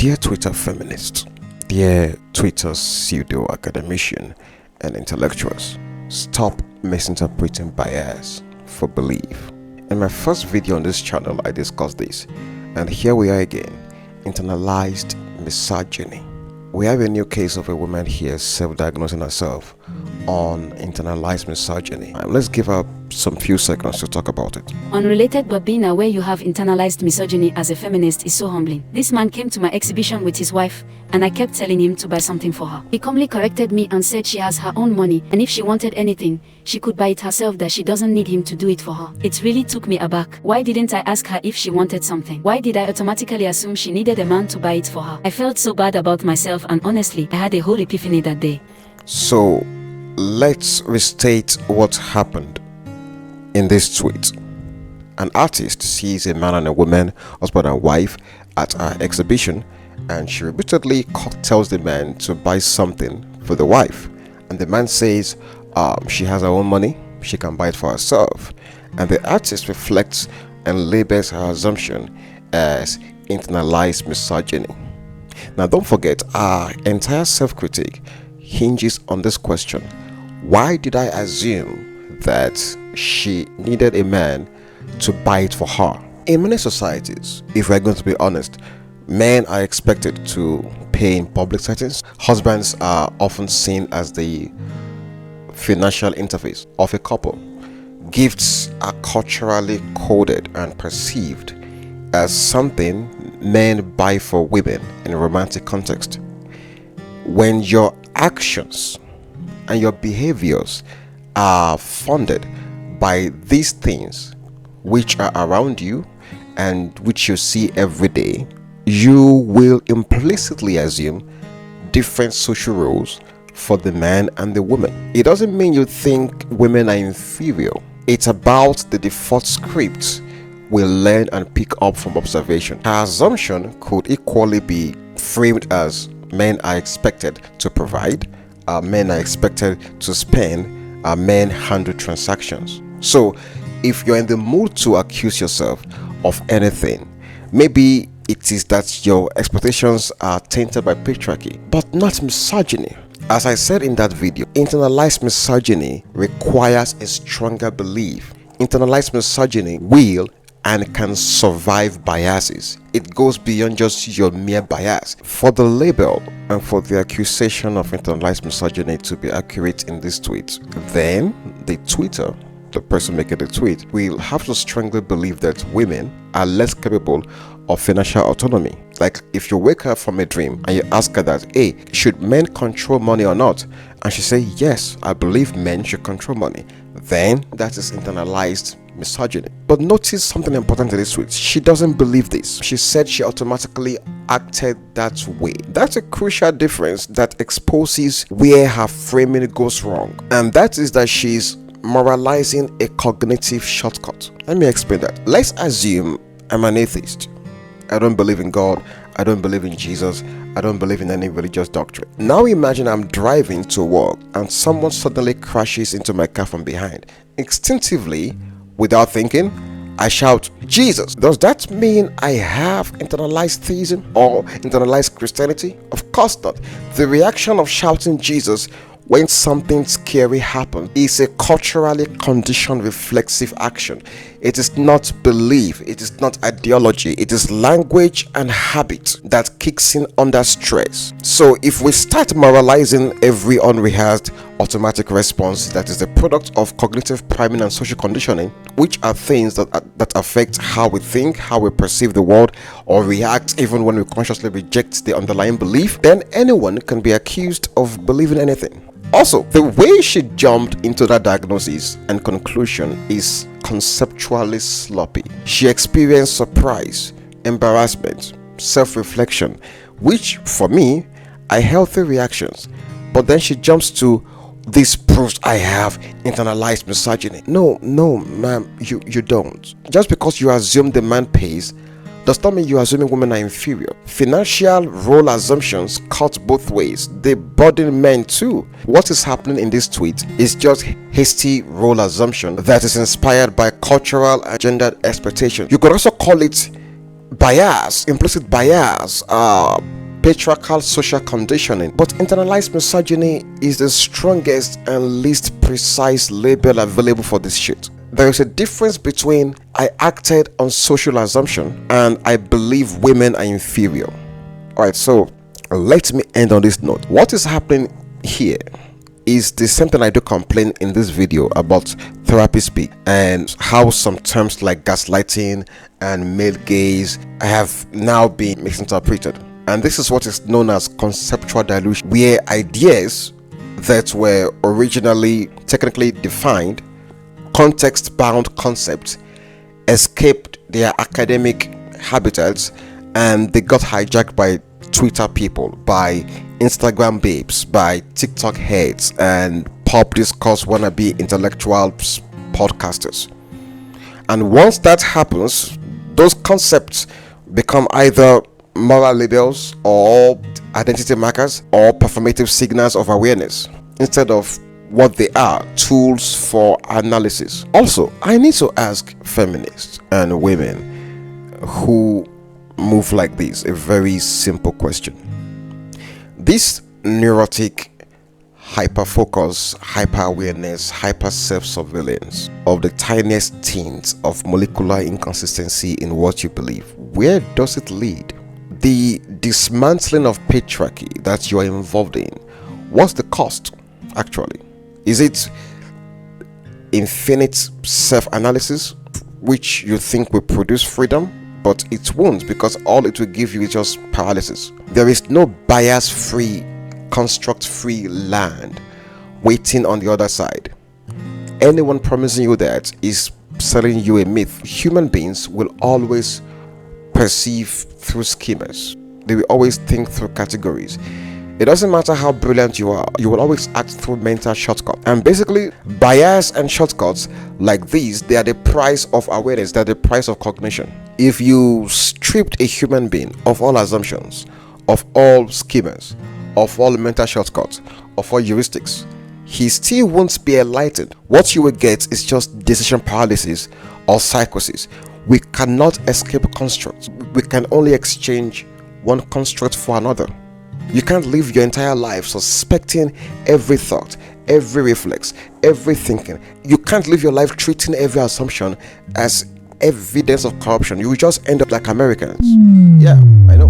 Dear Twitter feminists, dear Twitter pseudo-academician and intellectuals, stop misinterpreting bias for belief. In my first video on this channel, I discussed this, and here we are again, internalized misogyny. We have a new case of a woman here self-diagnosing herself on internalized misogyny. Let's give her some few seconds to talk about it. Unrelated, but being aware you have internalized misogyny as a feminist is so humbling. This man came to my exhibition with his wife, and I kept telling him to buy something for her. He calmly corrected me and said she has her own money, and if she wanted anything, she could buy it herself, that she doesn't need him to do it for her. It really took me aback. Why didn't I ask her if she wanted something? Why did I automatically assume she needed a man to buy it for her? I felt so bad about myself, and honestly, I had a whole epiphany that day. So, let's restate what happened in this tweet. An artist sees a man and a woman, husband and wife, at our exhibition, and she repeatedly tells the man to buy something for the wife. And the man says she has her own money, she can buy it for herself. And the artist reflects and labels her assumption as internalized misogyny. Now, don't forget, our entire self-critique hinges on this question: why did I assume that she needed a man to buy it for her? In many societies, if we're going to be honest, men are expected to pay in public settings. Husbands are often seen as the financial interface of a couple. Gifts are culturally coded and perceived as something men buy for women in a romantic context. When your actions and your behaviors are funded by these things which are around you and which you see every day, you will implicitly assume different social roles for the man and the woman. It doesn't mean you think women are inferior. It's about the default scripts we learn and pick up from observation. Our assumption could equally be framed as men are expected to provide, men are expected to spend, men handle transactions. So if you're in the mood to accuse yourself of anything, maybe it is that your expectations are tainted by patriarchy, but not misogyny. As I said in that video, internalized misogyny requires a stronger belief. Internalized misogyny will and can survive biases. It goes beyond just your mere bias. For the label and for the accusation of internalized misogyny to be accurate in this tweet, then the tweeter, the person making the tweet, will have to strongly believe that women are less capable of financial autonomy. Like if you wake up from a dream and you ask her that, hey, should men control money or not? And she say, yes, I believe men should control money. Then that is internalized misogyny. But notice something important in this tweet. She doesn't believe this. She said she automatically acted that way. That's a crucial difference that exposes where her framing goes wrong. And that is that she's moralizing a cognitive shortcut. Let me explain that. Let's assume I'm an atheist. I don't believe in God. I don't believe in Jesus. I don't believe in any religious doctrine. Now imagine I'm driving to work and someone suddenly crashes into my car from behind. Instinctively, without thinking, I shout, Jesus. Does that mean I have internalized theism or internalized Christianity? Of course not. The reaction of shouting Jesus when something scary happens is a culturally conditioned reflexive action. It is not belief, it is not ideology, it is language and habit that kicks in under stress. So if we start moralizing every unrehearsed automatic response that is the product of cognitive priming and social conditioning, which are things that affect how we think, how we perceive the world, or react even when we consciously reject the underlying belief, then anyone can be accused of believing anything. Also, the way she jumped into that diagnosis and conclusion is conceptually sloppy. She experienced surprise, embarrassment, self-reflection, which for me are healthy reactions. But then she jumps to, this proves I have internalized misogyny. No, ma'am, you don't. Just because you assume the man pays does not mean you're assuming women are inferior. Financial role assumptions cut both ways. They burden men too. What is happening in this tweet is just hasty role assumption that is inspired by cultural and gendered expectations. You could also call it bias, implicit bias, patriarchal social conditioning. But internalized misogyny is the strongest and least precise label available for this shit. There is a difference between I acted on social assumption and I believe women are inferior. Alright, so let me end on this note. What is happening here is the same thing I do complain in this video about therapy speak and how some terms like gaslighting and male gaze have now been misinterpreted. And this is what is known as conceptual dilution, where ideas that were originally technically defined, context-bound concepts escaped their academic habitats and they got hijacked by Twitter people, by Instagram babes, by TikTok heads, and pop discourse wannabe intellectuals, podcasters. And once that happens, those concepts become either moral labels or identity markers or performative signals of awareness instead of what they are, tools for analysis. Also, I need to ask feminists and women who move like this a very simple question. This neurotic hyper-focus, hyper-awareness, hyper-self-surveillance of the tiniest tints of molecular inconsistency in what you believe, where does it lead? The dismantling of patriarchy that you are involved in, what's the cost actually? Is it infinite self-analysis, which you think will produce freedom? But it won't, because all it will give you is just paralysis. There is no bias-free, construct-free land waiting on the other side. Anyone promising you that is selling you a myth. Human beings will always perceive through schemas. They will always think through categories. It doesn't matter how brilliant you are, you will always act through mental shortcuts. And basically, bias and shortcuts like these, they are the price of awareness, they are the price of cognition. If you stripped a human being of all assumptions, of all schemas, of all mental shortcuts, of all heuristics, he still won't be enlightened. What you will get is just decision paralysis or psychosis. We cannot escape constructs. We can only exchange one construct for another. You can't live your entire life suspecting every thought, every reflex, every thinking. You can't live your life treating every assumption as evidence of corruption. You will just end up like Americans. Yeah, I know.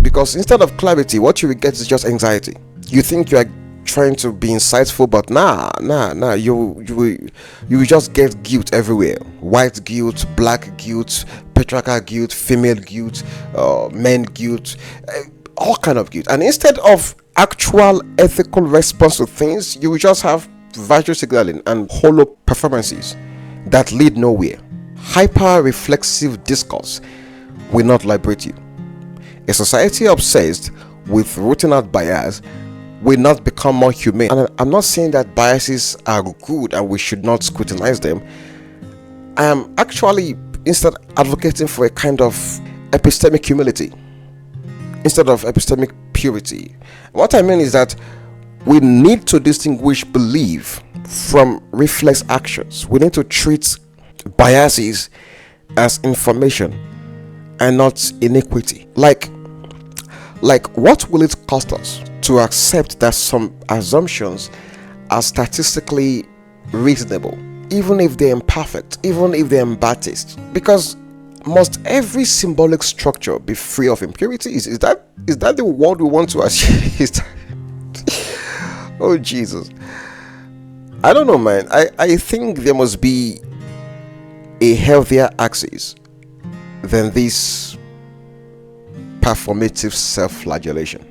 Because instead of clarity, what you will get is just anxiety. You think you are trying to be insightful, but you will just get guilt everywhere. White guilt, black guilt, patriarchal guilt, female guilt, men guilt, all kind of guilt. And instead of actual ethical response to things, you will just have virtue signaling and hollow performances that lead nowhere. Hyper reflexive discourse will not liberate you. A society obsessed with rooting out bias will not become more humane. And I'm not saying that biases are good and we should not scrutinize them. I am actually instead advocating for a kind of epistemic humility instead of epistemic purity. What I mean is that we need to distinguish belief from reflex actions. We need to treat biases as information and not iniquity. Like what will it cost us to accept that some assumptions are statistically reasonable, even if they're imperfect, even if they're embattled? Because must every symbolic structure be free of impurity? Is that the world we want to achieve? Oh Jesus, I don't know, man. I think there must be a healthier axis than this performative self-flagellation.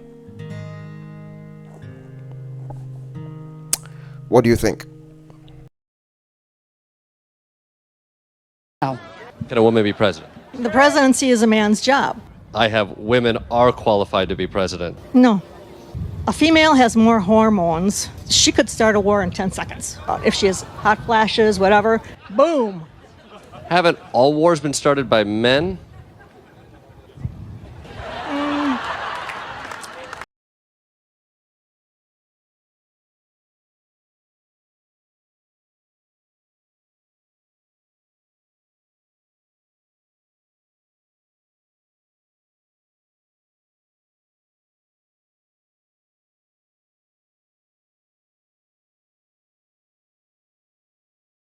What do you think? Can a woman be president? The presidency is a man's job. I have women are qualified to be president. No. A female has more hormones. She could start a war in 10 seconds. If she has hot flashes, whatever, boom. Haven't all wars been started by men?